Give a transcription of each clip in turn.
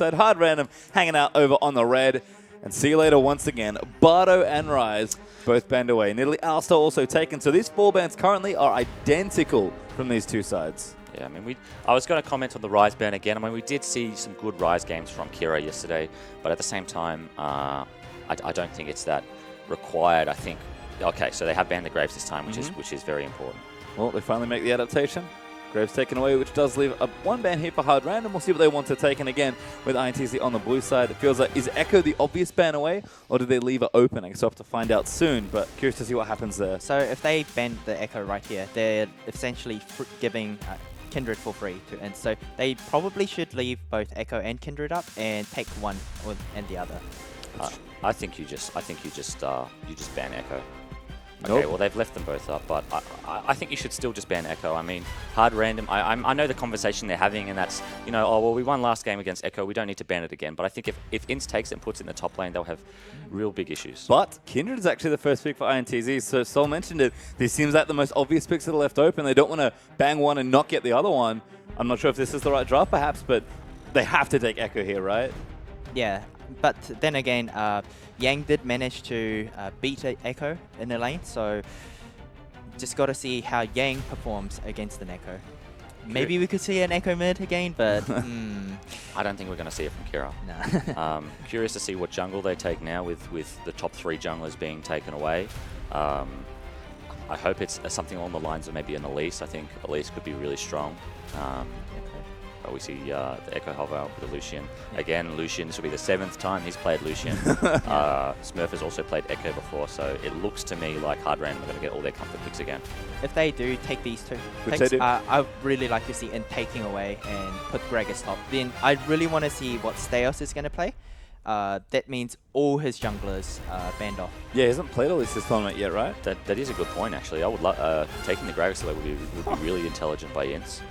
Hard random hanging out over on the red. And see you later once again. Bardo and Rise both banned away. Nidalee Alstar also taken. So these 4 bans currently are identical from these two sides. Yeah, I mean, I was going to comment on the Rise ban again. I mean, we did see some good Rise games from Kira yesterday, but at the same time, I don't think it's that required. I think, okay, so they have banned the Graves this time, which is very important. Well, they finally make the adaptation. Graves taken away, which does leave a 1 ban here for Hard Random. We'll see what they want to take. And again, with INTZ on the blue side, it feels like, is Echo the obvious ban away, or do they leave it open? I guess we'll have to find out soon, but curious to see what happens there. So if they ban the Echo right here, they're essentially giving Kindred for free. And so they probably should leave both Echo and Kindred up and take one and the other. I think you just ban Echo. Nope. Okay, well, they've left them both up, but I think you should still just ban Echo. I mean, Hard Random, I know the conversation they're having, and that's, you know, oh, well, we won last game against Echo, we don't need to ban it again. But I think if INTZ takes it and puts it in the top lane, they'll have real big issues. But Kindred is actually the first pick for INTZ, so Sol mentioned it. This seems like the most obvious picks that are left open. They don't want to bang one and not get the other one. I'm not sure if this is the right draft, perhaps, but they have to take Echo here, right? Yeah, but then again, Yang did manage to beat Echo in the lane, so just got to see how Yang performs against an Echo. Maybe we could see an Echo mid again, but I don't think we're going to see it from Kira. No. Curious to see what jungle they take now with the top 3 junglers being taken away. I hope it's something along the lines of maybe an Elise. I think Elise could be really strong. But we see the Echo hover with the Lucian. Yeah. Again, Lucian, this will be the 7th time he's played Lucian. Smurf has also played Echo before, so it looks to me like Hard Random are going to get all their comfort picks again. If they do take these 2 picks, I really like to see in taking away and put Greg as top. Then I really want to see what Steos is going to play. That means all his junglers banned off. Yeah, he hasn't played all this tournament yet, right? That is a good point, actually. I would love taking the Gragas away would be really intelligent by INTZ.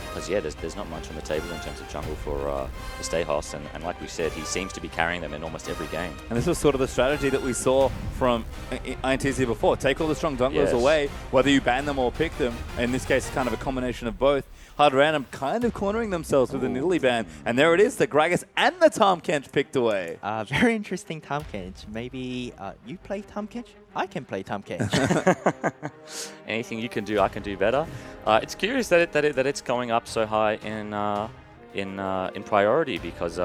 Because, yeah, there's not much on the table in terms of jungle for Stayhouse, and like we said, he seems to be carrying them in almost every game. And this was sort of the strategy that we saw from INTZ before. Take all the strong junglers away, whether you ban them or pick them. In this case, it's kind of a combination of both. Hard Random kind of cornering themselves with the Nidalee ban, and there it is, the Gragas and the Tahm Kench picked away. Very interesting Tahm Kench. Maybe you play Tahm Kench? I can play Tahm Kench. Anything you can do, I can do better. It's curious that it's going up so high in priority, because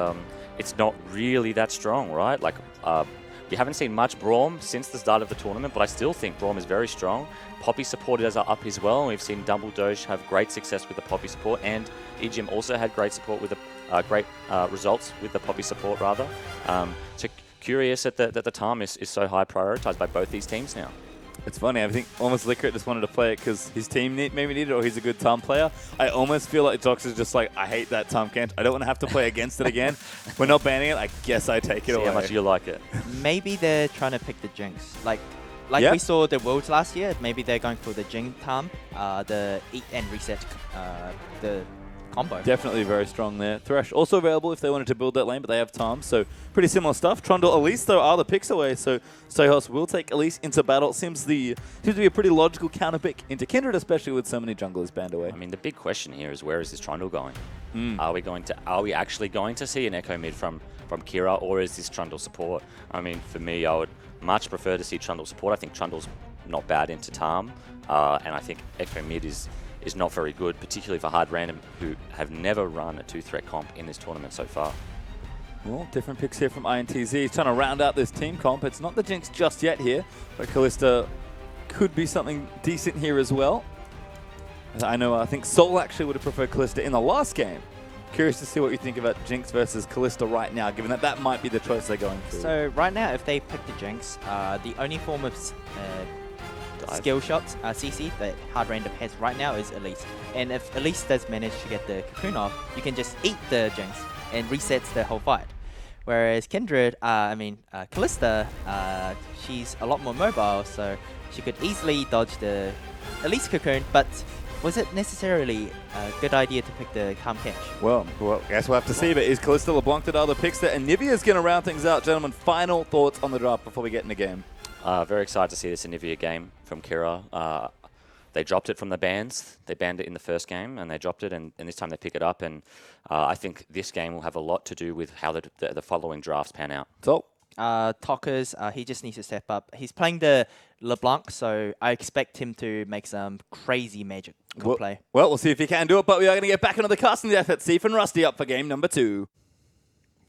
it's not really that strong, right? Like we haven't seen much Braum since the start of the tournament, but I still think Braum is very strong. Poppy supporters are up as well. We've seen Dumble Doge have great success with the Poppy support, and EGM also had great support with the great results with the Poppy support, rather. So curious that the Tahm is so high prioritized by both these teams now. It's funny, I think almost Liquid just wanted to play it because his team maybe needed it, or he's a good Tahm player. I almost feel like Jox is just like, I hate that Tahm Kench. I don't want to have to play against it again. We're not banning it. I guess I take it away. See how much you like it. Maybe they're trying to pick the Jinx. Like we saw the Worlds last year, maybe they're going for the Jinx Tahm, the eat and reset, the combo. Definitely very strong there. Thresh also available if they wanted to build that lane, but they have Tahm, so pretty similar stuff. Trundle, Elise, though, are the picks away, so Stayhouse will take Elise into battle. Seems to be a pretty logical counter pick into Kindred, especially with so many junglers banned away. I mean, the big question here is, where is this Trundle going? Are we actually going to see an Echo mid from Kira, or is this Trundle support? I mean, for me, I would much prefer to see Trundle support. I think Trundle's not bad into Tahm, and I think Echo mid is not very good, particularly for Hard Random, who have never run a 2-threat comp in this tournament so far. Well, different picks here from INTZ. He's trying to round out this team comp. It's not the Jinx just yet here, but Kalista could be something decent here as well. I think Sol actually would have preferred Kalista in the last game. Curious to see what you think about Jinx versus Kalista right now, given that might be the choice they're going for. So right now, if they pick the Jinx, the only form of skill shots, CC, that Hard Random has right now is Elise. And if Elise does manage to get the Cocoon off, you can just eat the Jinx and resets the whole fight. Whereas Kindred, Kalista, she's a lot more mobile, so she could easily dodge the Elise Cocoon, but was it necessarily a good idea to pick the Tahm Kench? Well, I guess we'll have to see, but is Kalista LeBlanc that other picks there? And Nivea's going to round things out. Gentlemen, final thoughts on the draft before we get in the game. Very excited to see this Anivia game from Kira. they dropped it from the bans. They banned it in the first game, and they dropped it, and this time they pick it up. And I think this game will have a lot to do with how the following drafts pan out. So, Talkers, he just needs to step up. He's playing the LeBlanc, so I expect him to make some crazy magic play. Well, we'll see if he can do it, but we are going to get back into the casting effort. Steve and Rusty up for game number 2.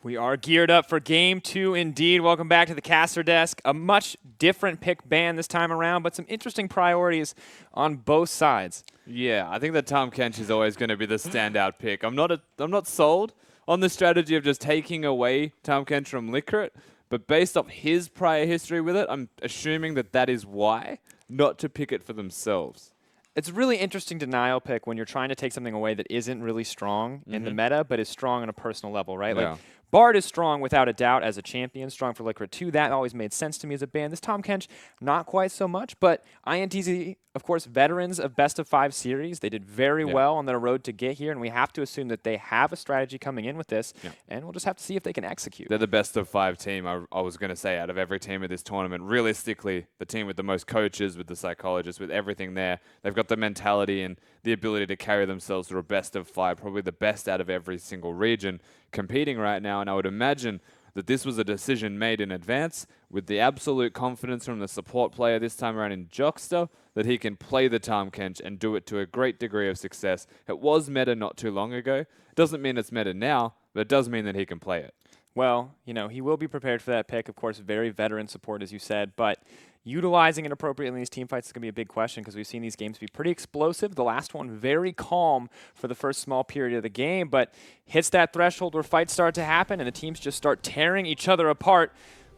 We are geared up for game 2 indeed. Welcome back to the caster desk. A much different pick ban this time around, but some interesting priorities on both sides. Yeah, I think that Tahm Kench is always going to be the standout pick. I'm not sold on the strategy of just taking away Tahm Kench from Licorice, but based off his prior history with it, I'm assuming that that is why, not to pick it for themselves. It's a really interesting denial pick when you're trying to take something away that isn't really strong in the meta, but is strong on a personal level, right? Yeah. Like, Bard is strong without a doubt as a champion, strong for Licorice 2. That always made sense to me as a ban. This Tahm Kench, not quite so much, but INTZ, of course, veterans of best of 5 series. They did very well on their road to get here, and we have to assume that they have a strategy coming in with this, and we'll just have to see if they can execute. They're the best of 5 team, I was going to say, out of every team of this tournament. Realistically, the team with the most coaches, with the psychologists, with everything there. They've got the mentality and the ability to carry themselves through a best of 5, probably the best out of every single region competing right now. And I would imagine that this was a decision made in advance with the absolute confidence from the support player this time around in Jockster that he can play the Tahm Kench and do it to a great degree of success. It was meta not too long ago. It doesn't mean it's meta now, but it does mean that he can play it. Well, you know, he will be prepared for that pick. Of course, very veteran support, as you said, but utilizing it appropriately in these team fights is going to be a big question because we've seen these games be pretty explosive. The last one very calm for the first small period of the game, but hits that threshold where fights start to happen and the teams just start tearing each other apart.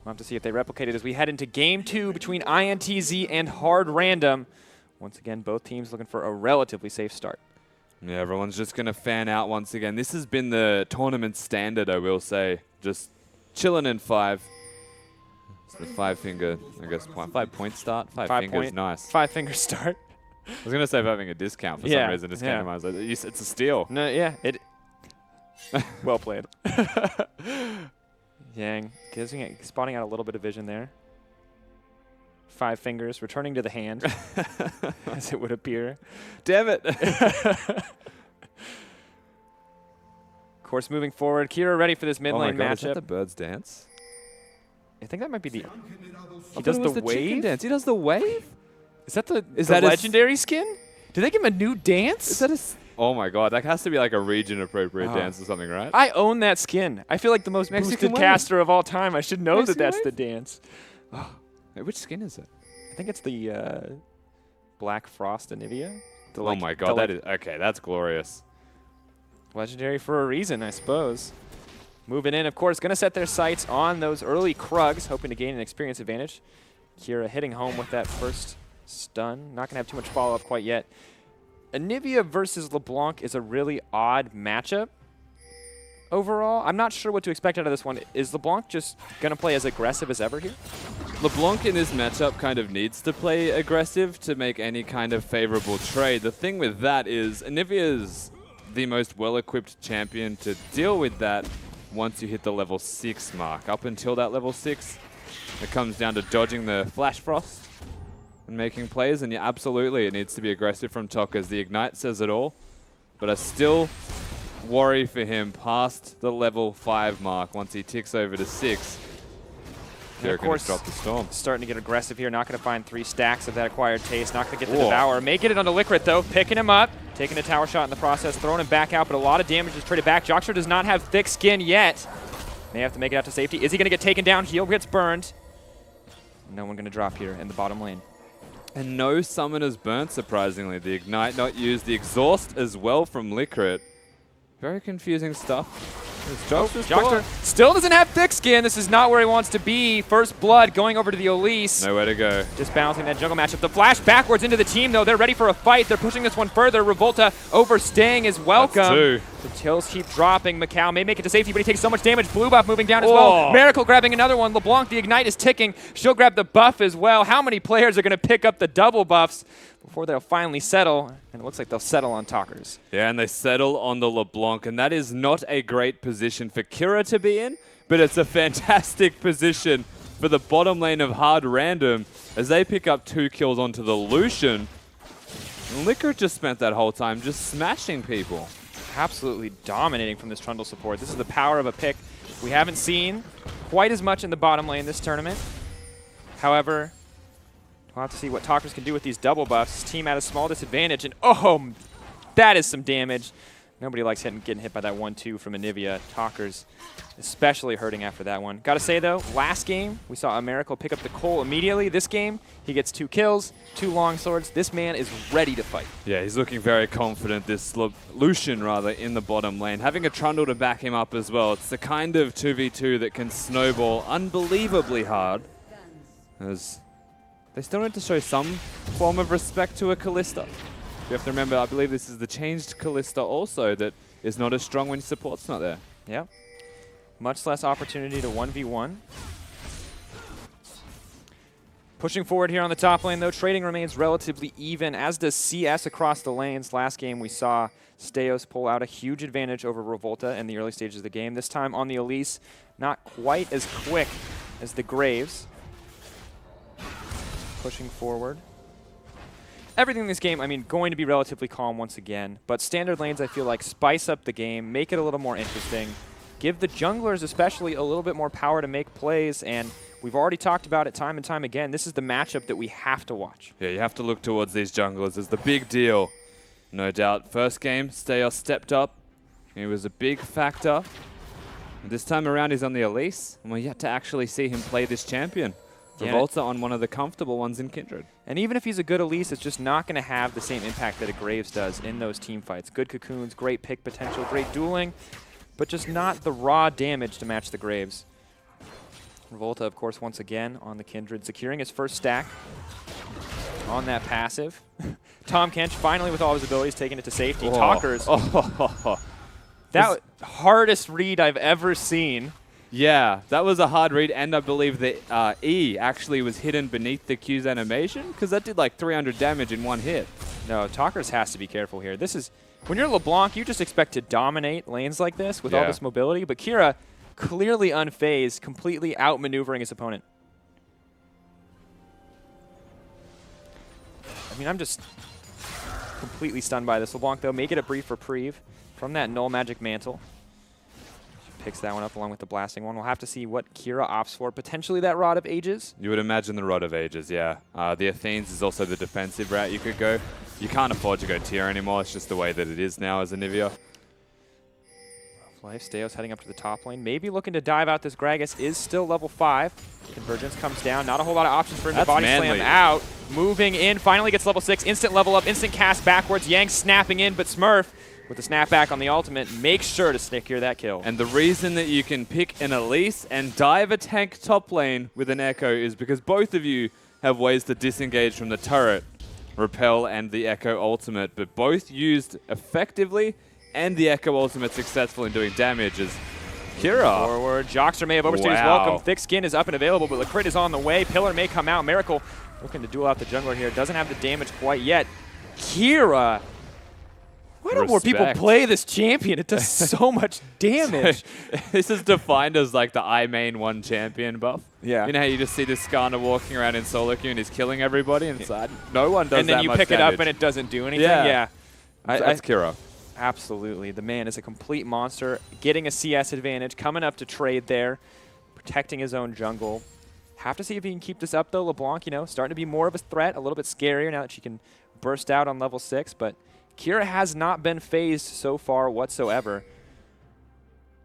We'll have to see if they replicate it as we head into game 2 between INTZ and Hard Random. Once again, both teams looking for a relatively safe start. Yeah, everyone's just going to fan out once again. This has been the tournament standard, I will say. Just chilling in 5. It's the 5-finger, I guess, 5-point start. 5 fingers, nice. 5-finger start. I was going to say having a discount for some reason. Just came to mind. I was like, it's a steal. No, yeah, it. Well played. Yang spotting out a little bit of vision there. 5 fingers, returning to the hand, as it would appear. Damn it. Of course, moving forward, Kira ready for this mid lane matchup. Is that the bird's dance? I think that might be the. He does the wave dance. He does the wave. Is that the legendary skin? Did they give him a new dance? Is that a? Oh my god, that has to be like a region appropriate dance or something, right? I own that skin. I feel like the most boosted caster of all time. I should know that that's the dance. Wait, which skin is it? I think it's the Black Frost Anivia. Oh my god, that is okay. That's glorious. Legendary for a reason, I suppose. Moving in, of course, going to set their sights on those early Krugs, hoping to gain an experience advantage. Kira hitting home with that first stun. Not going to have too much follow-up quite yet. Anivia versus LeBlanc is a really odd matchup overall. I'm not sure what to expect out of this one. Is LeBlanc just going to play as aggressive as ever here? LeBlanc in this matchup kind of needs to play aggressive to make any kind of favorable trade. The thing with that is Anivia is the most well-equipped champion to deal with that once you hit the level 6 mark. Up until that level 6, it comes down to dodging the Flash Frost and making plays, and yeah, absolutely it needs to be aggressive from Tokkers. The Ignite says it all, but I still worry for him past the level 5 mark once he ticks over to 6. Of course, drop the storm. Starting to get aggressive here. Not going to find 3 stacks of that acquired taste. Not going to get the Devour. Making it onto Licorice, though. Picking him up. Taking a tower shot in the process. Throwing him back out, but a lot of damage is traded back. Jockster does not have thick skin yet. May have to make it out to safety. Is he going to get taken down? Heal gets burned. No one going to drop here in the bottom lane. And no summoners burnt, surprisingly. The Ignite not used. The Exhaust as well from Licorice. Very confusing stuff. Jockster still doesn't have thick skin. This is not where he wants to be. First blood going over to the Elise. Nowhere to go. Just balancing that jungle matchup. The flash backwards into the team, though. They're ready for a fight. They're pushing this one further. Revolta overstaying is welcome. That's 2. The kills keep dropping. Macau may make it to safety, but he takes so much damage. Blue buff moving down as well. Miracle grabbing another one. LeBlanc, the Ignite is ticking. She'll grab the buff as well. How many players are going to pick up the double buffs before they'll finally settle? And it looks like they'll settle on Talkers. Yeah, and they settle on the LeBlanc, and that is not a great position for Kira to be in, but it's a fantastic position for the bottom lane of Hard Random as they pick up 2 kills onto the Lucian. Liquor just spent that whole time just smashing people. Absolutely dominating from this Trundle support. This is the power of a pick we haven't seen quite as much in the bottom lane this tournament. However, we'll have to see what Talkers can do with these double buffs. Team at a small disadvantage, and oh, that is some damage. Nobody likes getting hit by that 1-2 from Anivia. Talkers especially hurting after that one. Gotta say though, last game, we saw Americal pick up the Cole immediately. This game, he gets 2 kills, 2 long swords. This man is ready to fight. Yeah, he's looking very confident, this Lucian rather, in the bottom lane. Having a Trundle to back him up as well. It's the kind of 2v2 that can snowball unbelievably hard. As they still need to show some form of respect to a Kalista. You have to remember, I believe this is the changed Kalista also that is not as strong when support's not there. Yeah. Much less opportunity to 1v1. Pushing forward here on the top lane, though, trading remains relatively even, as does CS across the lanes. Last game, we saw Steos pull out a huge advantage over Revolta in the early stages of the game. This time on the Elise, not quite as quick as the Graves. Pushing forward. Everything in this game, I mean, going to be relatively calm once again, but standard lanes, I feel like, spice up the game, make it a little more interesting, give the junglers especially a little bit more power to make plays, and we've already talked about it time and time again. This is the matchup that we have to watch. Yeah, you have to look towards these junglers as the big deal. No doubt. First game, Steos stepped up. He was a big factor. And this time around, he's on the Elise, and we're yet to actually see him play this champion. Revolta on one of the comfortable ones in Kindred. And even if he's a good Elise, it's just not going to have the same impact that a Graves does in those team fights. Good cocoons, great pick potential, great dueling, but just not the raw damage to match the Graves. Revolta, of course, once again on the Kindred, securing his first stack on that passive. Tom Kench finally, with all his abilities, taking it to safety. Oh. Talkers. That hardest read I've ever seen. Yeah, that was a hard read, and I believe the E actually was hidden beneath the Q's animation, because that did like 300 damage in one hit. No, Talkers has to be careful here. This is, when you're LeBlanc, you just expect to dominate lanes like this with all this mobility, but Kira clearly unfazed, completely outmaneuvering his opponent. I mean, I'm just completely stunned by this. LeBlanc, though, make it a brief reprieve from that Null Magic Mantle. Picks that one up along with the blasting one. We'll have to see what Kira opts for. Potentially that Rod of Ages. You would imagine the Rod of Ages, yeah. The Athenes is also the defensive route you could go. You can't afford to go tier anymore. It's just the way that it is now as Anivia. Life, Steos heading up to the top lane. Maybe looking to dive out this Gragas. Is still level 5. Convergence comes down. Not a whole lot of options for him to body slam out. Moving in. Finally gets level 6. Instant level up. Instant cast backwards. Yang snapping in, but Smurf, with the snapback on the ultimate, make sure to secure that kill. And the reason that you can pick an Elise and dive a tank top lane with an Echo is because both of you have ways to disengage from the turret, Repel and the Echo ultimate, but both used effectively, and the Echo ultimate successful in doing damage as Kira. Forward, Joxer may have overstayed his welcome. Thick Skin is up and available, but the crit is on the way. Pillar may come out. Miracle looking to duel out the jungler here. Doesn't have the damage quite yet. Kira. Why don't more people play this champion? It does so much damage. This is defined as like the I main one champion buff. Yeah. You know how you just see this Skarner walking around in solo queue and he's killing everybody inside? No one does that much damage. And then you pick it up and it doesn't do anything? Yeah. That's Kira. Absolutely. The man is a complete monster. Getting a CS advantage, coming up to trade there, protecting his own jungle. Have to see if he can keep this up, though. LeBlanc, you know, starting to be more of a threat, a little bit scarier now that she can burst out on level 6, but Kira has not been phased so far whatsoever.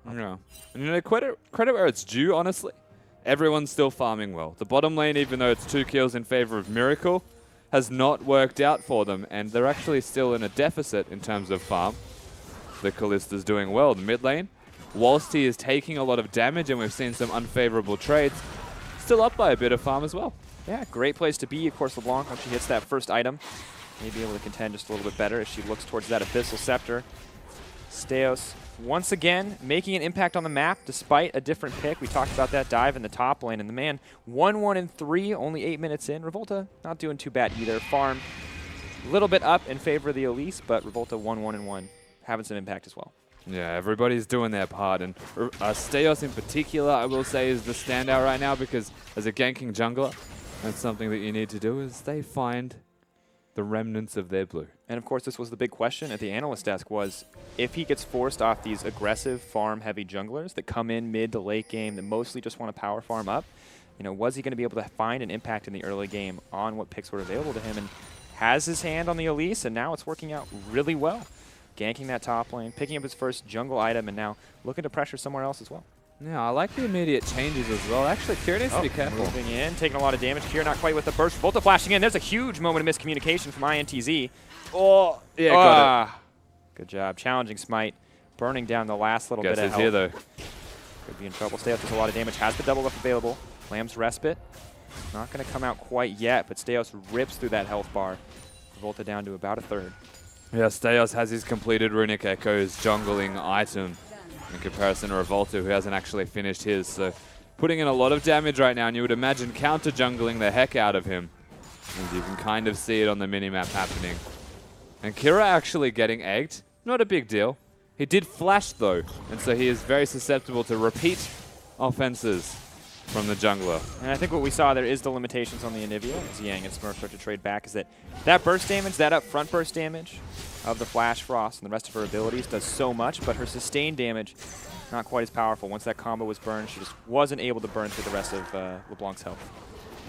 No. And you know, credit where it's due, honestly. Everyone's still farming well. The bottom lane, even though it's 2 kills in favor of Miracle, has not worked out for them, and they're actually still in a deficit in terms of farm. The Kalista's doing well. The mid lane, whilst he is taking a lot of damage and we've seen some unfavorable trades, still up by a bit of farm as well. Yeah, great place to be. Of course, LeBlanc, once she hits that first item, may be able to contend just a little bit better as she looks towards that Abyssal Scepter. Steos, once again, making an impact on the map despite a different pick. We talked about that dive in the top lane, and the man 1-1-3, only 8 minutes in. Revolta not doing too bad either. Farm a little bit up in favor of the Elise, but Revolta 1-1-1, having some impact as well. Yeah, everybody's doing their part, and Steos in particular, I will say, is the standout right now because as a ganking jungler, that's something that you need to do is they find the remnants of their blue. And of course, this was the big question at the analyst desk was, if he gets forced off these aggressive farm-heavy junglers that come in mid to late game that mostly just want to power farm up, you know, was he going to be able to find an impact in the early game on what picks were available to him? And has his hand on the Elise, and now it's working out really well. Ganking that top lane, picking up his first jungle item, and now looking to pressure somewhere else as well. Yeah, I like the immediate changes as well. Actually, Kira needs to be careful. Moving in, taking a lot of damage. Kira not quite with the burst. Volta flashing in. There's a huge moment of miscommunication from INTZ. Oh, yeah, got it. Good job. Challenging smite. Burning down the last little Guess bit of it's health. here, though. Could be in trouble. Steos does a lot of damage. Has the double up available. Lamb's respite. Not going to come out quite yet, but Steos rips through that health bar. Volta down to about a third. Yeah, Steos has his completed Runic Echo's jungling item in comparison to Revolta, who hasn't actually finished his. So putting in a lot of damage right now, and you would imagine counter-jungling the heck out of him. As you can kind of see it on the minimap happening. And Kira actually getting egged, not a big deal. He did flash though, and so he is very susceptible to repeat offenses from the jungler. And I think what we saw there is the limitations on the Anivia, as Yang and Smurf start to trade back, is that burst damage, that upfront burst damage of the Flash Frost and the rest of her abilities does so much, but her sustained damage, not quite as powerful. Once that combo was burned, she just wasn't able to burn through the rest of LeBlanc's health.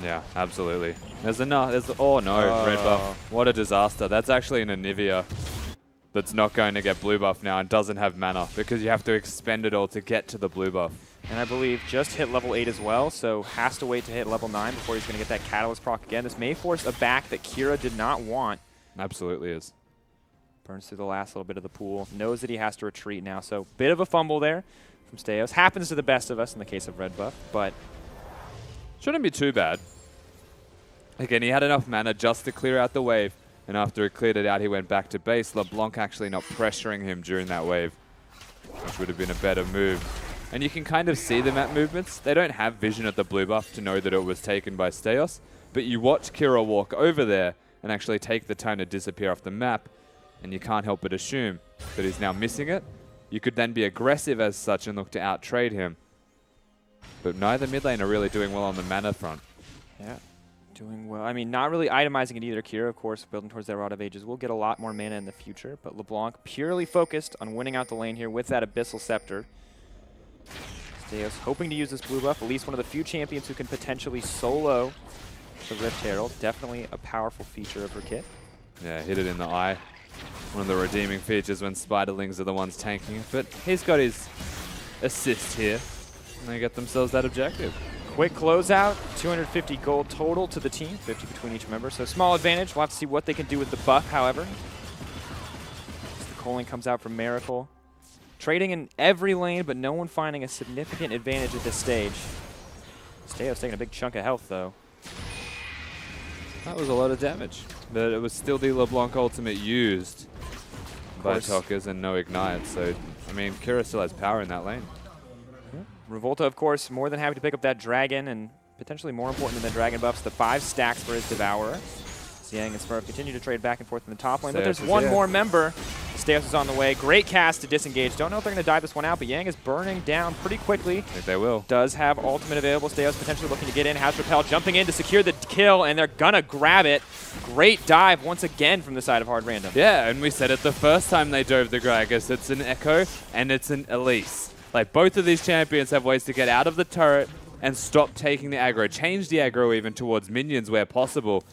Yeah, absolutely. Oh no, red buff. What a disaster. That's actually an Anivia that's not going to get blue buff now and doesn't have mana because you have to expend it all to get to the blue buff. And I believe just hit level 8 as well, so has to wait to hit level 9 before he's going to get that Catalyst proc again. This may force a back that Kira did not want. Absolutely is. Burns through the last little bit of the pool. Knows that he has to retreat now, so bit of a fumble there from Steos. Happens to the best of us in the case of red buff, but shouldn't be too bad. Again, he had enough mana just to clear out the wave, and after he cleared it out, he went back to base. LeBlanc actually not pressuring him during that wave, which would have been a better move. And you can kind of see the map movements. They don't have vision at the blue buff to know that it was taken by Steos, but you watch Kira walk over there and actually take the time to disappear off the map, and you can't help but assume that he's now missing it. You could then be aggressive as such and look to out-trade him. But neither mid lane are really doing well on the mana front. yeah, doing well. I mean, not really itemizing it either. Kira, of course, building towards that Rod of Ages. We'll get a lot more mana in the future, but LeBlanc purely focused on winning out the lane here with that Abyssal Scepter. Steos hoping to use this blue buff, at least one of the few champions who can potentially solo the Rift Herald. Definitely a powerful feature of her kit. Yeah, hit it in the eye. One of the redeeming features when Spiderlings are the ones tanking it. But he's got his assist here, and they get themselves that objective. Quick closeout, 250 gold total to the team, 50 between each member. So small advantage. We'll have to see what they can do with the buff, however. As the culling comes out from Miracle. Trading in every lane, but no one finding a significant advantage at this stage. Steos taking a big chunk of health, though. That was a lot of damage. But it was still the LeBlanc ultimate used by Tockers and no ignite. So, I mean, Kira still has power in that lane. Revolta, of course, more than happy to pick up that dragon, and potentially more important than the dragon buffs, the 5 stacks for his Devourer. Yang and Smurf continue to trade back and forth in the top lane, but there's one more member. Steos is on the way. Great cast to disengage. Don't know if they're going to dive this one out, but Yang is burning down pretty quickly. I think they will. Does have ultimate available. Steos potentially looking to get in. Has Repel jumping in to secure the kill, and they're going to grab it. Great dive once again from the side of Hard Random. Yeah, and we said it the first time they dove the Gragas. It's an Echo and it's an Elise. Like, both of these champions have ways to get out of the turret and stop taking the aggro. Change the aggro even towards minions where possible.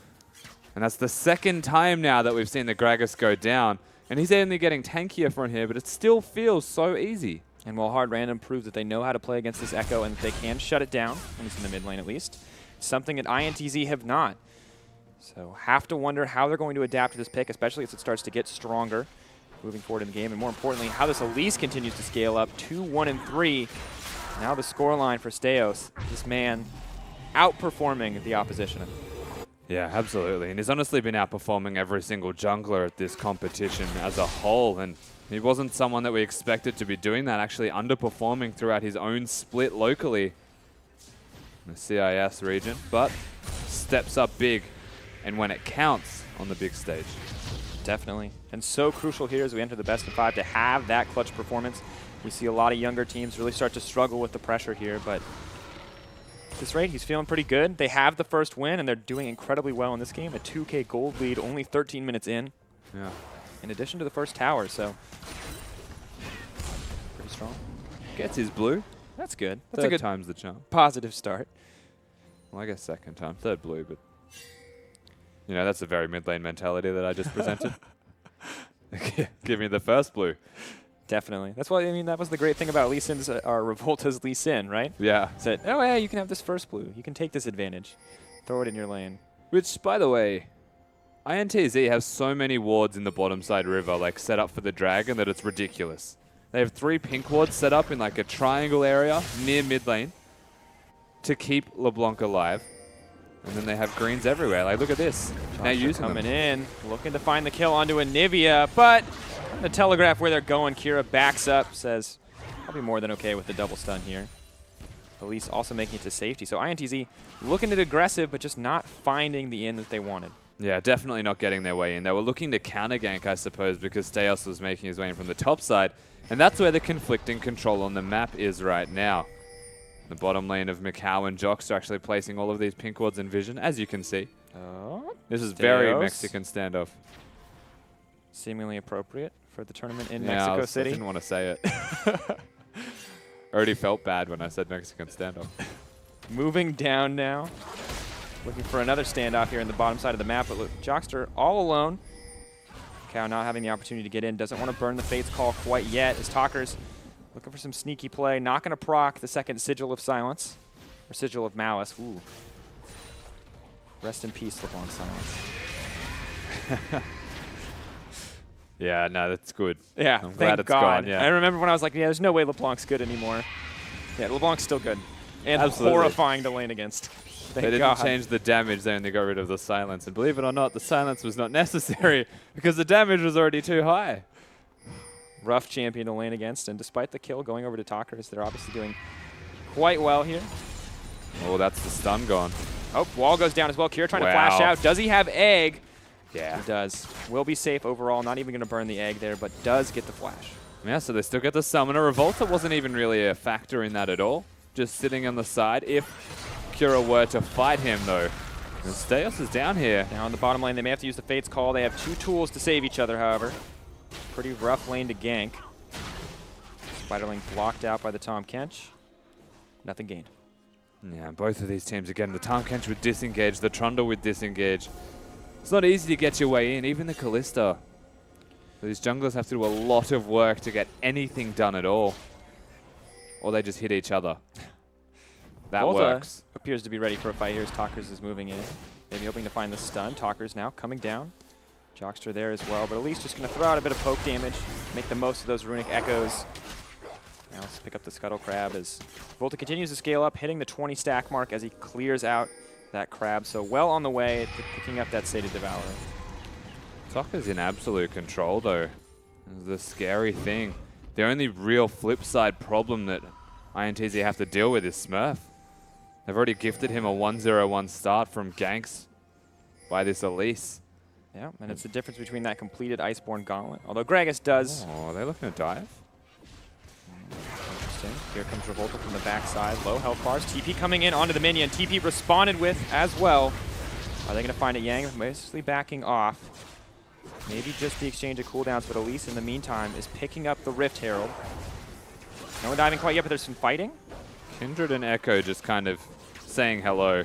And that's the second time now that we've seen the Gragas go down. And he's only getting tankier from here, but it still feels so easy. And while Hard Random proved that they know how to play against this Echo and that they can shut it down, when it's in the mid lane at least, something that INTZ have not. So have to wonder how they're going to adapt to this pick, especially as it starts to get stronger moving forward in the game. And more importantly, how this Elise continues to scale up. 2-1-3. Now the scoreline for Steos. This man outperforming the opposition. Yeah, absolutely. And he's honestly been outperforming every single jungler at this competition as a whole. And he wasn't someone that we expected to be doing that, actually underperforming throughout his own split locally in the CIS region. But steps up big, and when it counts on the big stage. Definitely. And so crucial here as we enter the best of 5 to have that clutch performance. We see a lot of younger teams really start to struggle with the pressure here, but At this rate, he's feeling pretty good. They have the first win, and they're doing incredibly well in this game. A 2K gold lead, only 13 minutes in. Yeah. In addition to the first tower, so pretty strong. Gets his blue. That's good. That's Third a good time's the charm. positive start. Well, I guess second time. Third blue, but you know, that's a very mid lane mentality that I just presented. Give me the first blue. Definitely. That's why, I mean, that was the great thing about Lee Sin's, Revolta's Lee Sin, right? Yeah. Said, oh yeah, you can have this first blue. You can take this advantage. Throw it in your lane. Which, by the way, INTZ has so many wards in the bottom side river, like set up for the dragon, that it's ridiculous. They have 3 pink wards set up in like a triangle area near mid lane to keep LeBlanc alive. And then they have greens everywhere. Like, look at this. Now using coming them. in, looking to find the kill onto Anivia, but the telegraph where they're going, Kira backs up, says, I'll be more than okay with the double stun here. Elise also making it to safety. So INTZ looking at aggressive, but just not finding the in that they wanted. Yeah, definitely not getting their way in. They were looking to counter gank, I suppose, because Steos was making his way in from the top side. And that's where the conflicting control on the map is right now. The bottom lane of Macau and Jox are actually placing all of these pink wards in vision, as you can see. Oh, This is very Steos. Mexican standoff. Seemingly appropriate for the tournament in Yeah, Mexico I City. didn't want to say it. Already felt bad when I said Mexican standoff. Moving down now. Looking for another standoff here in the bottom side of the map, but look, Jockster all alone. Cow not having the opportunity to get in, doesn't want to burn the Fate's Call quite yet, as Talker's looking for some sneaky play, not going to proc the second Sigil of Silence, or Sigil of Malice. Ooh. Rest in peace, LeBlanc Silence. Yeah, no, that's good. Yeah, I'm glad thank it's God. gone, yeah. I remember when I was like, yeah, there's no way LeBlanc's good anymore. Yeah, LeBlanc's still good. And Absolutely. horrifying to lane against. Thank They didn't God. change the damage, they only got rid of the silence. And believe it or not, the silence was not necessary because the damage was already too high. Rough champion to lane against, and despite the kill going over to Talkers, they're obviously doing quite well here. Oh, that's the stun gone. Oh, wall goes down as well. Kira trying to Wow. flash out. Does he have egg? Yeah. He does. Will be safe overall. Not even going to burn the egg there, but does get the flash. Yeah, so they still get the summoner. Revolta wasn't even really a factor in that at all. Just sitting on the side. If Kira were to fight him, though. And Steos is down here. Now on the bottom lane, they may have to use the Fate's Call. They have 2 tools to save each other, however. Pretty rough lane to gank. Spiderling blocked out by the Tom Kench. Nothing gained. Yeah, both of these teams, again, the Tom Kench would disengage, the Trundle would disengage. It's not easy to get your way in, even the Kalista. These junglers have to do a lot of work to get anything done at all. Or they just hit each other. That Volta works. appears to be ready for a fight here as Talkers is moving in. Maybe hoping to find the stun. Talkers now coming down. Jockster there as well, but at least just going to throw out a bit of poke damage, make the most of those runic echoes. Now let's pick up the Scuttle Crab as Volta continues to scale up, hitting the 20 stack mark as he clears out that crab. So well on the way to picking up that Sated Devourer. Sokka's in absolute control, though. This is the scary thing. The only real flip side problem that INTZ have to deal with is Smurf. They've already gifted him a 1-0-1 start from ganks by this Elise. Yeah, and it's the difference between that completed Iceborne Gauntlet. Although Gragas does. Oh, are they looking to dive? Interesting. Here comes Revolta from the backside. Low health bars. TP coming in onto the minion. TP responded with as well. Are they going to find it? Yang mostly backing off. Maybe just the exchange of cooldowns, but Elise in the meantime is picking up the Rift Herald. No one diving quite yet, but there's some fighting. Kindred and Echo just kind of saying hello.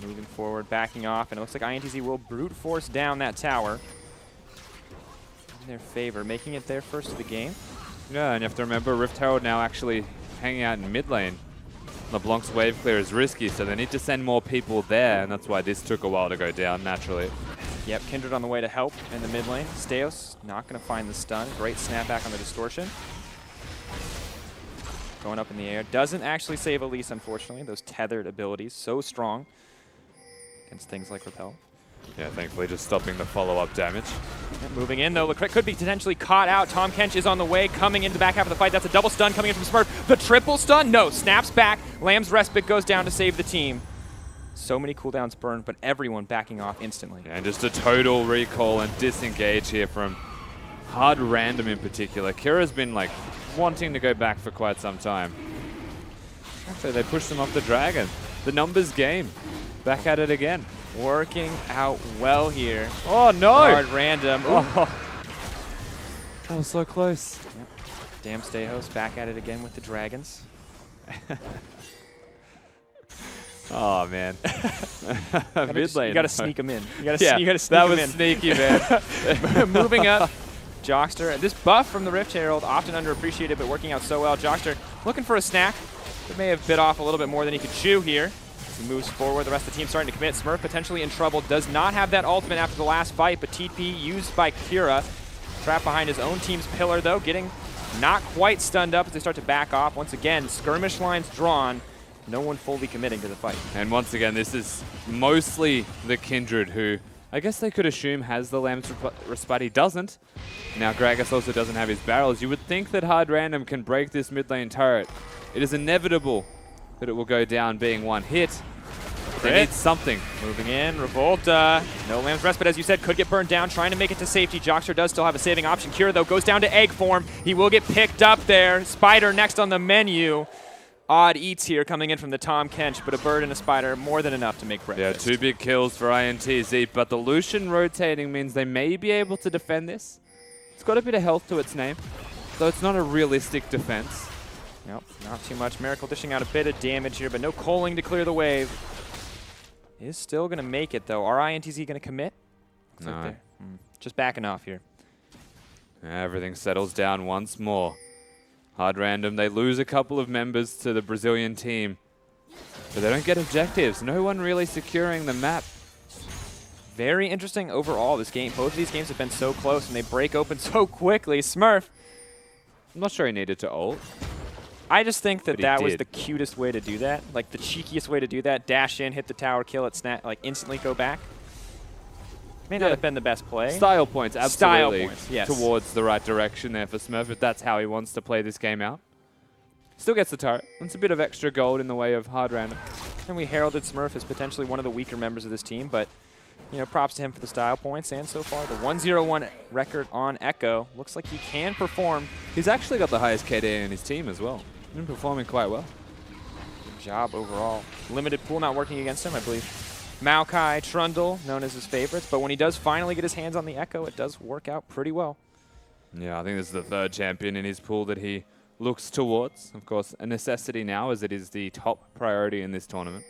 Moving forward, backing off, and it looks like INTZ will brute force down that tower in their favor, making it their first of the game. Yeah, and you have to remember Rift Herald now actually hanging out in mid lane. LeBlanc's wave clear is risky, so they need to send more people there, and that's why this took a while to go down naturally. Yep, Kindred on the way to help in the mid lane. Steos not going to find the stun. Great snapback on the distortion. Going up in the air. Doesn't actually save Elise, unfortunately. Those tethered abilities, so strong against things like Repel. Yeah, thankfully just stopping the follow-up damage. Moving in, though. Leclerc could be potentially caught out. Tom Kench is on the way, coming into the back half of the fight. That's a double stun coming in from Smurf. The triple stun? No. Snaps back. Lamb's Respite goes down to save the team. So many cooldowns burned, but everyone backing off instantly. Yeah, and just a total recall and disengage here from Hard Random in particular. Kira's been like wanting to go back for quite some time. Actually, they pushed them off the dragon. the numbers game. Back at it again. Working out well here. Oh, no! Hard random. Oh. That was so close. Yep. Damn Stayhost back at it again with the Dragons. Oh, man. Mid lane. You gotta sneak them in. You gotta, Yeah, you gotta sneak that them was in. sneaky, man. Moving up, Jockster. This buff from the Rift Herald, often underappreciated, but working out so well. Jockster looking for a snack. It may have bit off a little bit more than he could chew here. As he moves forward, the rest of the team starting to commit. Smurf potentially in trouble. Does not have that ultimate after the last fight, but TP used by Kira. Trapped behind his own team's pillar, though, getting not quite stunned up as they start to back off. Once again, skirmish lines drawn. No one fully committing to the fight. And once again, this is mostly the Kindred, who I guess they could assume has the Lamb's Respite. He doesn't. Now Gragas also doesn't have his barrels. You would think that Hard Random can break this mid lane turret. It is inevitable that it will go down being one hit. They need something. Moving in, Revolta. No Lamb's Respite, as you said, could get burned down. Trying to make it to safety. Jockster does still have a saving option. Kira, though, goes down to egg form. He will get picked up there. Spider next on the menu. Odd eats here coming in from the Tom Kench, but a bird and a spider, more than enough to make breakfast. Yeah, 2 big kills for INTZ, but the Lucian rotating means they may be able to defend this. It's got a bit of health to its name, though it's not a realistic defense. Nope, not too much. Miracle dishing out a bit of damage here, but no Coaling to clear the wave. Is still going to make it, though. Are INTZ going to commit? Looks No. like they're, just backing off here. Everything settles down once more. Hard Random, they lose a couple of members to the Brazilian team, but they don't get objectives. No one really securing the map. Very interesting overall, this game. Both of these games have been so close, and they break open so quickly. Smurf. I'm not sure he needed to ult. I just think that But he that was did. the cutest way to do that. Like, the cheekiest way to do that. Dash in, hit the tower, kill it, snap, like, instantly go back. May not Yeah. have been the best play. Style points, Style absolutely. points, yes. Towards the right direction there for Smurf, if that's how he wants to play this game out. Still gets the turret. It's a bit of extra gold in the way of Hard Random. And we heralded Smurf as potentially one of the weaker members of this team, but, you know, props to him for the style points. And so far, the 1-0-1 record on Echo. Looks like he can perform. He's actually got the highest KD in his team as well. He's been performing quite well. Good job overall. Limited pool not working against him, I believe. Maokai, Trundle, known as his favorites, but when he does finally get his hands on the Echo, it does work out pretty well. Yeah, I think this is the 3rd champion in his pool that he looks towards. Of course, a necessity now as it is the top priority in this tournament.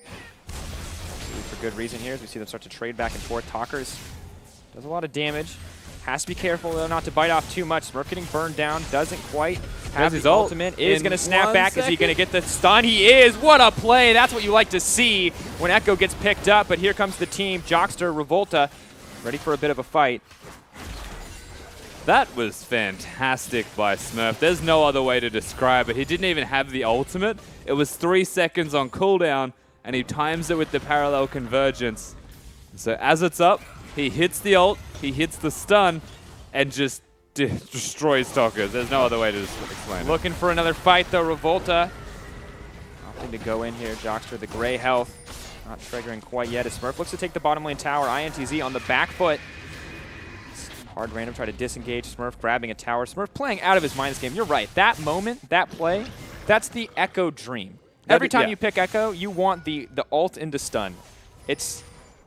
For good reason here, as we see them start to trade back and forth. Talkers does a lot of damage. Has to be careful, though, not to bite off too much. Smurf getting burned down. Doesn't quite have his his ult ultimate. Is in going to snap 1 back. Is he second. going to get the stun? He is. What a play. That's what you like to see when Echo gets picked up. But here comes the team. Jockster, Revolta, ready for a bit of a fight. That was fantastic by Smurf. There's no other way to describe it. He didn't even have the ultimate. It was 3 seconds on cooldown, and he times it with the parallel convergence. So as it's up, he hits the ult, he hits the stun, and just destroys Talkers. There's no other way to explain it. Looking for another fight, though. Revolta opting to go in here. Jockster, the gray health, not triggering quite yet. As Smurf looks to take the bottom lane tower. INTZ on the back foot. Hard Random try to disengage. Smurf grabbing a tower. Smurf playing out of his mind this game. You're right. That moment, that play, that's the Echo dream. Every time you pick Echo, you want the ult into stun. It's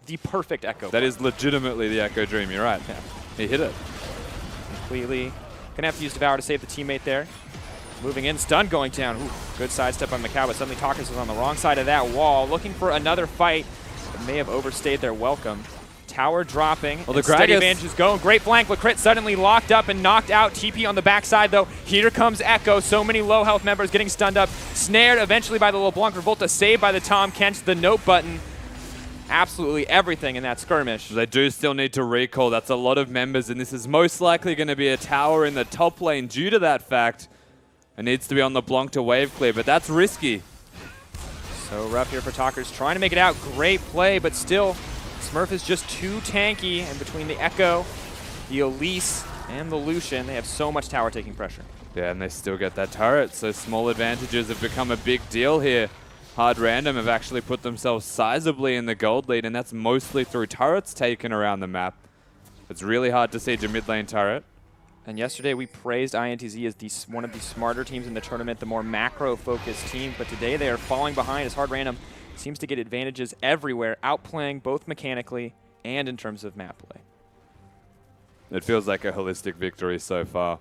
the perfect Echo. That is legitimately the Echo Dream. You're right. Yeah. He hit it. Completely. Gonna have to use Devour to save the teammate there. Moving in, stun going down. Ooh, good sidestep on Macau, but suddenly Talkers is on the wrong side of that wall. Looking for another fight, but may have overstayed their welcome. Tower dropping. Well, the steady Gragas- advantage is going. Great flank. Lacrit suddenly locked up and knocked out. TP on the backside, though. Here comes Echo. So many low health members getting stunned up. Snared eventually by the LeBlanc. Revolta saved by the Tom Kench. The note button. Absolutely everything in that skirmish. They do still need to recall. That's a lot of members, and this is most likely going to be a tower in the top lane due to that fact. It needs to be on the Blanc to wave clear, but that's risky. So rough here for Talkers. Trying to make it out. Great play, but still, Smurf is just too tanky. And between the Echo, the Elise, and the Lucian, they have so much tower taking pressure. Yeah, and they still get that turret, so small advantages have become a big deal here. Hard Random have actually put themselves sizably in the gold lead, and that's mostly through turrets taken around the map. It's really hard to see the mid lane turret. And yesterday we praised INTZ as one of the smarter teams in the tournament, the more macro-focused team. But today they are falling behind as Hard Random seems to get advantages everywhere, outplaying both mechanically and in terms of map play. It feels like a holistic victory so far.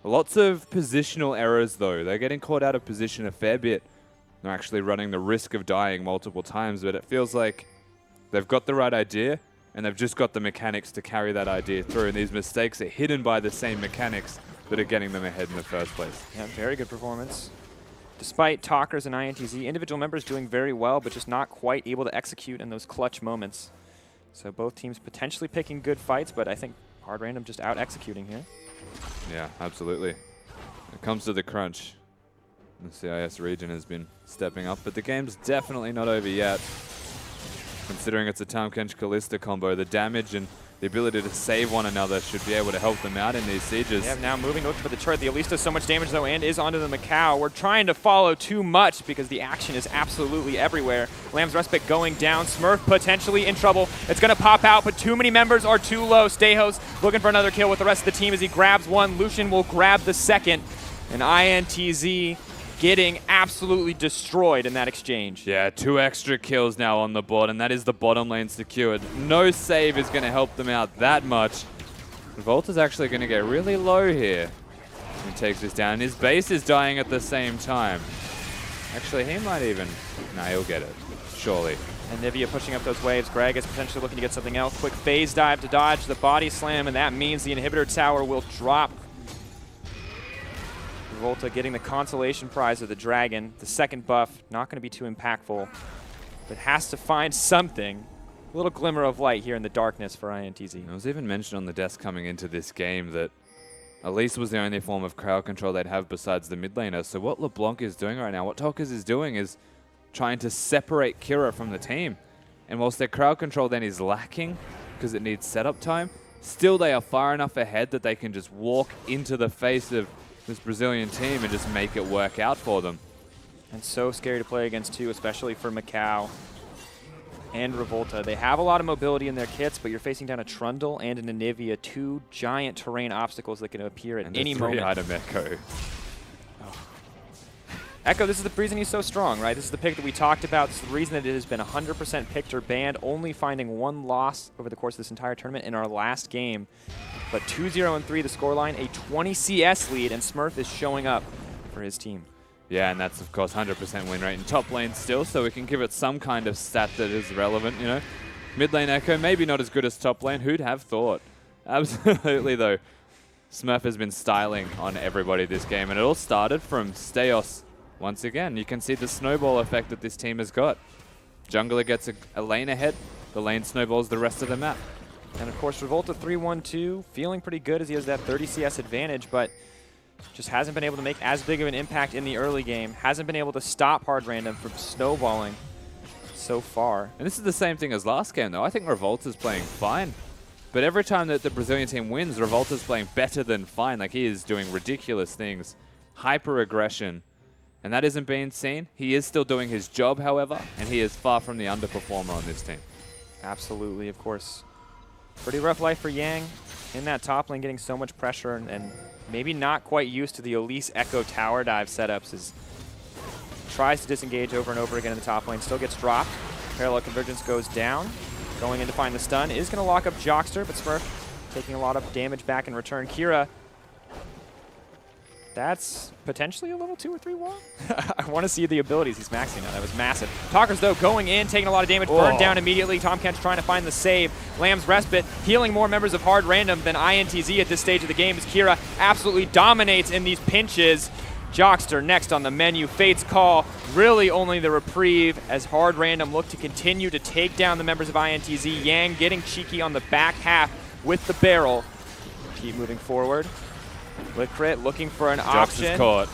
Lots of positional errors, though. They're getting caught out of position a fair bit. They're actually running the risk of dying multiple times, but it feels like they've got the right idea, and they've just got the mechanics to carry that idea through. And these mistakes are hidden by the same mechanics that are getting them ahead in the first place. Yeah, very good performance. Despite Talkers and INTZ, individual members doing very well, but just not quite able to execute in those clutch moments. So both teams potentially picking good fights, but I think Hard Random just out-executing here. Yeah, absolutely. When it comes to the crunch, the CIS region has been stepping up, but the game's definitely not over yet. Considering it's a Tahm-Kench Kalista combo, the damage and the ability to save one another should be able to help them out in these sieges. Yeah, now moving to look for the turret. The Elise does so much damage, though, and is onto the Macau. We're trying to follow too much because the action is absolutely everywhere. Lamb's Respite going down. Smurf potentially in trouble. It's going to pop out, but too many members are too low. Stejos looking for another kill with the rest of the team as he grabs one. Lucian will grab the second. And INTZ getting absolutely destroyed in that exchange. Yeah, 2 extra kills now on the board, and that is the bottom lane secured. No save is going to help them out that much. Volta's actually going to get really low here. He takes this down. His base is dying at the same time. Actually, he might even... Nah, he'll get it. Surely. And Nivea pushing up those waves. Greg is potentially looking to get something else. Quick phase dive to dodge the body slam, and that means the inhibitor tower will drop. Volta getting the consolation prize of the Dragon. The second buff, not going to be too impactful, but has to find something. A little glimmer of light here in the darkness for INTZ. It was even mentioned on the desk coming into this game that Elise was the only form of crowd control they'd have besides the mid laner. So what LeBlanc is doing right now, what Talkers is doing is trying to separate Kira from the team. And whilst their crowd control then is lacking because it needs setup time, still they are far enough ahead that they can just walk into the face of this Brazilian team and just make it work out for them. And so scary to play against too, especially for Macau and Revolta. They have a lot of mobility in their kits, but you're facing down a Trundle and an Anivia, 2 giant terrain obstacles that can appear at any moment. And 3-item Echo. Echo, this is the reason he's so strong, right? This is the pick that we talked about. This is the reason that it has been 100% picked or banned, only finding 1 loss over the course of this entire tournament in our last game. But 2-0-3 the scoreline, a 20 CS lead, and Smurf is showing up for his team. Yeah, and that's, of course, 100% win rate in top lane still, so we can give it some kind of stat that is relevant, you know. Mid lane Echo, maybe not as good as top lane. Who'd have thought? Absolutely, though. Smurf has been styling on everybody this game, and it all started from Stejos. Once again, you can see the snowball effect that this team has got. Jungler gets a lane ahead, the lane snowballs the rest of the map. And of course, Revolta 3-1-2, feeling pretty good as he has that 30 CS advantage, but just hasn't been able to make as big of an impact in the early game. Hasn't been able to stop Hard Random from snowballing so far. And this is the same thing as last game, though. I think Revolta's playing fine. But every time that the Brazilian team wins, Revolta's playing better than fine. Like, he is doing ridiculous things. Hyper-aggression. And that isn't being seen. He is still doing his job, however, and he is far from the underperformer on this team. Absolutely, of course. Pretty rough life for Yang in that top lane, getting so much pressure and maybe not quite used to the Elise Echo tower dive setups as tries to disengage over and over again in the top lane. Still gets dropped. Parallel Convergence goes down. Going in to find the stun. Is going to lock up Jockster, but Smurf taking a lot of damage back in return. Kira, that's potentially a level 2 or 3 wall. I want to see the abilities he's maxing now. That was massive. Talkers, though, going in, taking a lot of damage, burned down immediately. Tahm-Kench trying to find the save. Lamb's Respite healing more members of Hard Random than INTZ at this stage of the game as Kira absolutely dominates in these pinches. Jockster next on the menu. Fate's Call, really only the reprieve as Hard Random look to continue to take down the members of INTZ. Yang getting cheeky on the back half with the barrel. Keep moving forward. Licrit looking for an option. Is caught.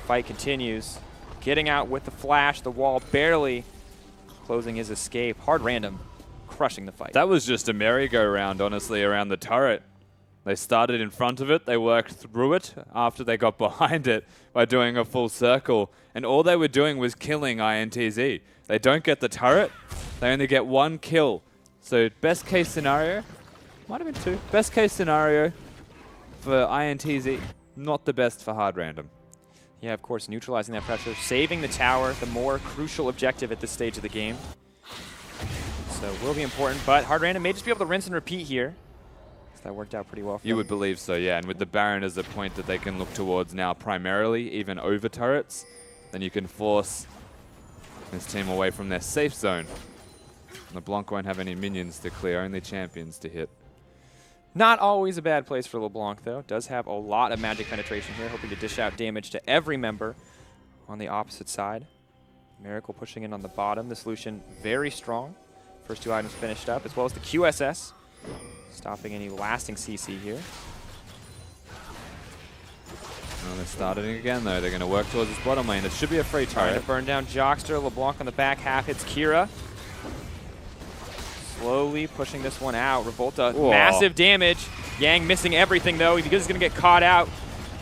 Fight continues. Getting out with the flash, the wall barely closing his escape. Hard Random crushing the fight. That was just a merry-go-round, honestly, around the turret. They started in front of it, they worked through it after they got behind it by doing a full circle, and all they were doing was killing INTZ. They don't get the turret, they only get 1 kill. So best case scenario, might have been 2, best case scenario for INTZ, not the best for hard random. Yeah, of course, neutralizing that pressure, saving the tower, the more crucial objective at this stage of the game. So will be important, but hard random may just be able to rinse and repeat here. So that worked out pretty well for them. You would believe so, yeah. And with the Baron as a point that they can look towards now primarily, even over turrets, then you can force this team away from their safe zone. LeBlanc won't have any minions to clear, only champions to hit. Not always a bad place for LeBlanc, though. Does have a lot of magic penetration here, hoping to dish out damage to every member on the opposite side. Miracle pushing in on the bottom. The solution very strong. First 2 items finished up, as well as the QSS. Stopping any lasting CC here. Oh, they're starting again, though. They're going to work towards this bottom lane. It should be a free Trying turret. to burn down Jockster. LeBlanc on the back half hits Kira. Slowly pushing this one out. Revolta, Whoa. massive damage. Yang missing everything, though. Because he's going to get caught out.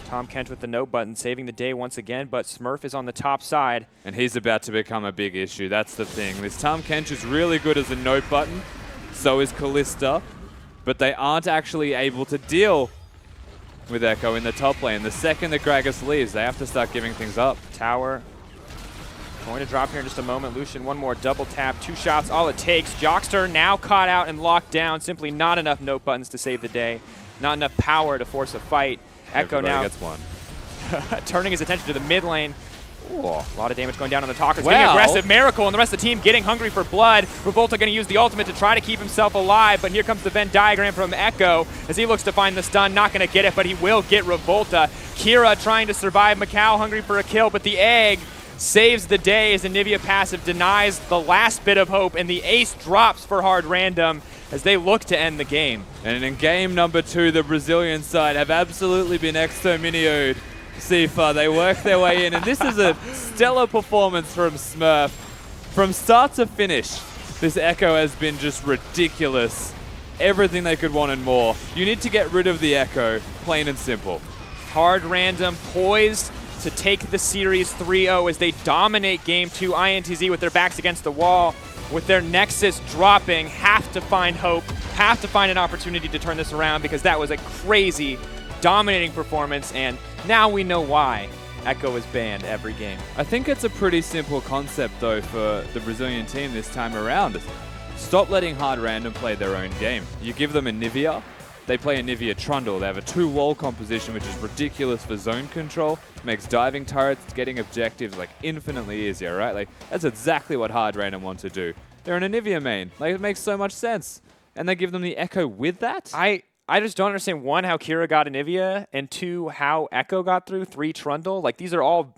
Tom Kent with the no button, saving the day once again, but Smurf is on the top side. And he's about to become a big issue. That's the thing. This Tom Kent is really good as a note button. So is Kalista. But they aren't actually able to deal with Echo in the top lane. The second that Gragas leaves, they have to start giving things up. Tower going to drop here in just a moment. Lucian, one more double tap, 2 shots, all it takes. Jockster now caught out and locked down. Simply not enough note buttons to save the day. Not enough power to force a fight. Echo Everybody now gets one. turning his attention to the mid lane. Ooh, a lot of damage going down on the Talkers. Wow. Getting aggressive. Miracle and the rest of the team getting hungry for blood. Revolta going to use the ultimate to try to keep himself alive, but here comes the Venn diagram from Echo as he looks to find the stun. Not going to get it, but he will get Revolta. Kira trying to survive. Macau hungry for a kill, but the egg saves the day as the Nivea passive denies the last bit of hope, and the ace drops for hard random as they look to end the game. And in game number 2, the Brazilian side have absolutely been exterminated. Sifa, they work their way in, and this is a stellar performance from Smurf. From start to finish, this Echo has been just ridiculous. Everything they could want and more. You need to get rid of the Echo, plain and simple. Hard random poised to take the series 3-0 as they dominate game 2. INTZ with their backs against the wall, with their Nexus dropping, have to find hope, have to find an opportunity to turn this around, because that was a crazy, dominating performance, and now we know why Echo is banned every game. I think it's a pretty simple concept, though, for the Brazilian team this time around. Stop letting hard random play their own game. You give them a Nivea, they play a Nivea Trundle. They have a 2-wall composition, which is ridiculous for zone control. Makes diving turrets, getting objectives like infinitely easier, right? Like that's exactly what hard random want to do. They're in a Nivea main. Like it makes so much sense. And they give them the Echo with that? I just don't understand, 1, how Kira got Anivia, and 2, how Echo got through, 3, Trundle. Like, these are all...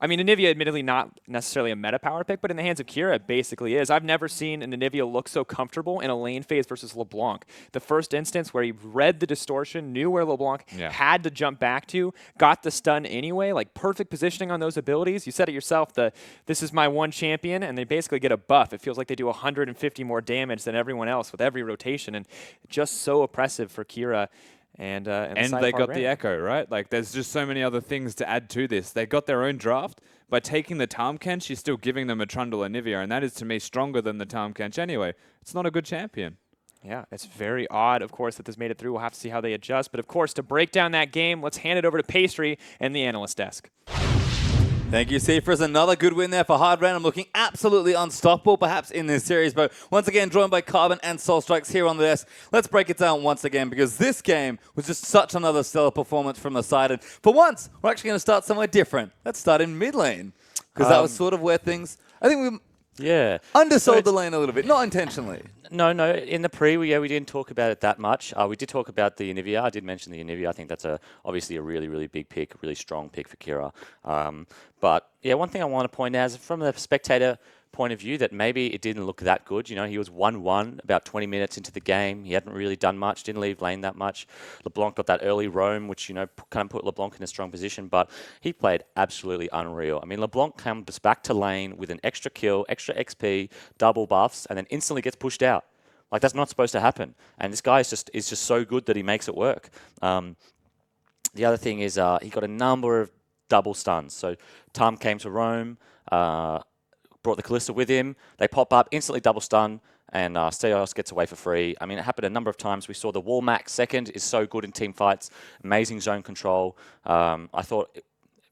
I mean, Anivia admittedly not necessarily a meta power pick, but in the hands of Kira, it basically is. I've never seen an Anivia look so comfortable in a lane phase versus LeBlanc. The first instance where he read the distortion, knew where LeBlanc had to jump back to, got the stun anyway, like perfect positioning on those abilities. You said it yourself, this is my one champion, and they basically get a buff. It feels like they do 150 more damage than everyone else with every rotation, and just so oppressive for Kira. And they got the Echo, right? Like, there's just so many other things to add to this. They got their own draft. By taking the Tahm Kench, you're still giving them a Trundle and Nivea, and that is, to me, stronger than the Tahm Kench anyway. It's not a good champion. Yeah, it's very odd, of course, that this made it through. We'll have to see how they adjust. But, of course, to break down that game, let's hand it over to Pastry and the analyst desk. Thank you, Seafers. Another good win there for Hard Random, looking absolutely unstoppable, perhaps, in this series. But once again, joined by Carbon and Soul Strikes here on the desk. Let's break it down once again, because this game was just such another stellar performance from the side. And for once, we're actually going to start somewhere different. Let's start in mid lane, because that was sort of where things... I think we undersold the lane a little bit, not intentionally. No. In the pre, we didn't talk about it that much. We did talk about the Anivia. I did mention the Anivia. I think that's obviously a really, really big pick, a really strong pick for Kira. But yeah, one thing I want to point out is from the spectator point of view that maybe it didn't look that good. You know, he was 1-1 about 20 minutes into the game. He hadn't really done much, didn't leave lane that much. LeBlanc got that early roam, which, you know, kind of put LeBlanc in a strong position, but he played absolutely unreal. I mean, LeBlanc comes back to lane with an extra kill, extra XP, double buffs, and then instantly gets pushed out. Like, that's not supposed to happen. And this guy is just so good that he makes it work. The other thing is he got a number of double stuns. So Tom came to roam, brought the Kalista with him. They pop up, instantly double stun, and Steos gets away for free. I mean, it happened a number of times. We saw the wall max second is so good in team fights, amazing zone control. I thought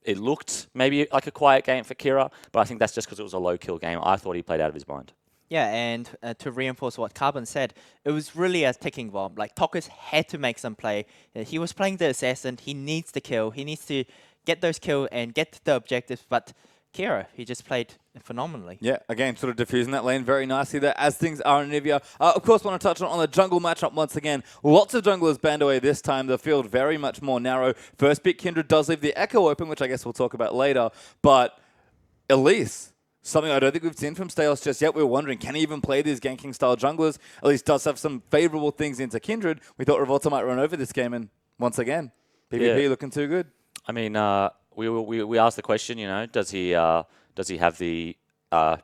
it looked maybe like a quiet game for Kira, but I think that's just because it was a low-kill game. I thought he played out of his mind. Yeah, and to reinforce what Carbon said, it was really a ticking bomb. Like, Tokus had to make some play. He was playing the assassin. He needs the kill. He needs to get those kills and get the objectives, but Kira, he just played phenomenally. Yeah, again, sort of diffusing that lane very nicely there, as things are in Nivea. Of course, want to touch on the jungle matchup once again. Lots of junglers banned away this time. The field very much more narrow. First pick, Kindred does leave the Echo open, which I guess we'll talk about later. But Elise, something I don't think we've seen from Steos just yet. We were wondering, can he even play these ganking-style junglers? Elise does have some favorable things into Kindred. We thought Revolta might run over this game, and once again, PvP looking too good. I mean, we asked the question, you know, does he have the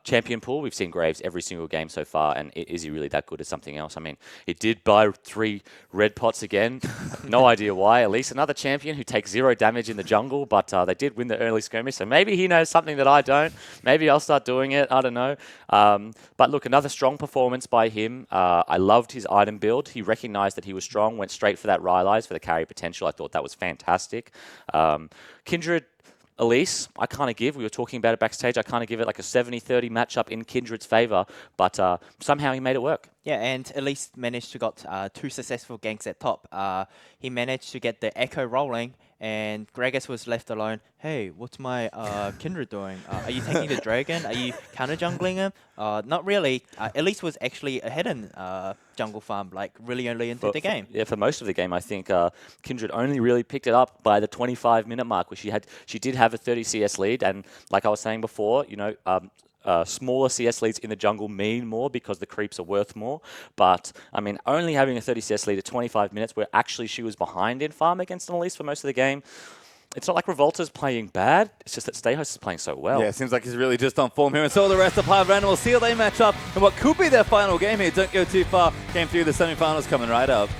champion pool? We've seen Graves every single game so far, and is he really that good at something else? I mean, he did buy 3 red pots again. No idea why. At least another champion who takes 0 damage in the jungle, but they did win the early skirmish, so maybe he knows something that I don't. Maybe I'll start doing it. I don't know. But look, another strong performance by him. I loved his item build. He recognized that he was strong, went straight for that Rylai's for the carry potential. I thought that was fantastic. Kindred, Elise, I kind of give, we were talking about it backstage, I kind of give it like a 70-30 matchup in Kindred's favor, but somehow he made it work. Yeah, and Elise managed to got 2 successful ganks at top. He managed to get the Echo rolling, and Gragas was left alone. Hey, what's my Kindred doing? Are you taking the Dragon? Are you counter-jungling him? Not really. Elise was actually ahead in jungle farm, like really early into the game. Yeah, for most of the game, I think Kindred only really picked it up by the 25-minute mark, where she did have a 30 CS lead, and like I was saying before, you know, smaller CS leads in the jungle mean more because the creeps are worth more. But, I mean, only having a 30 CS lead at 25 minutes where actually she was behind in farm against an Elise for most of the game, it's not like Revolta's playing bad. It's just that Stayhost is playing so well. Yeah, it seems like he's really just on form here. And so the rest of Hive Random will see how they match up in what could be their final game here. Don't go too far. Game 3 of the semifinals coming right up.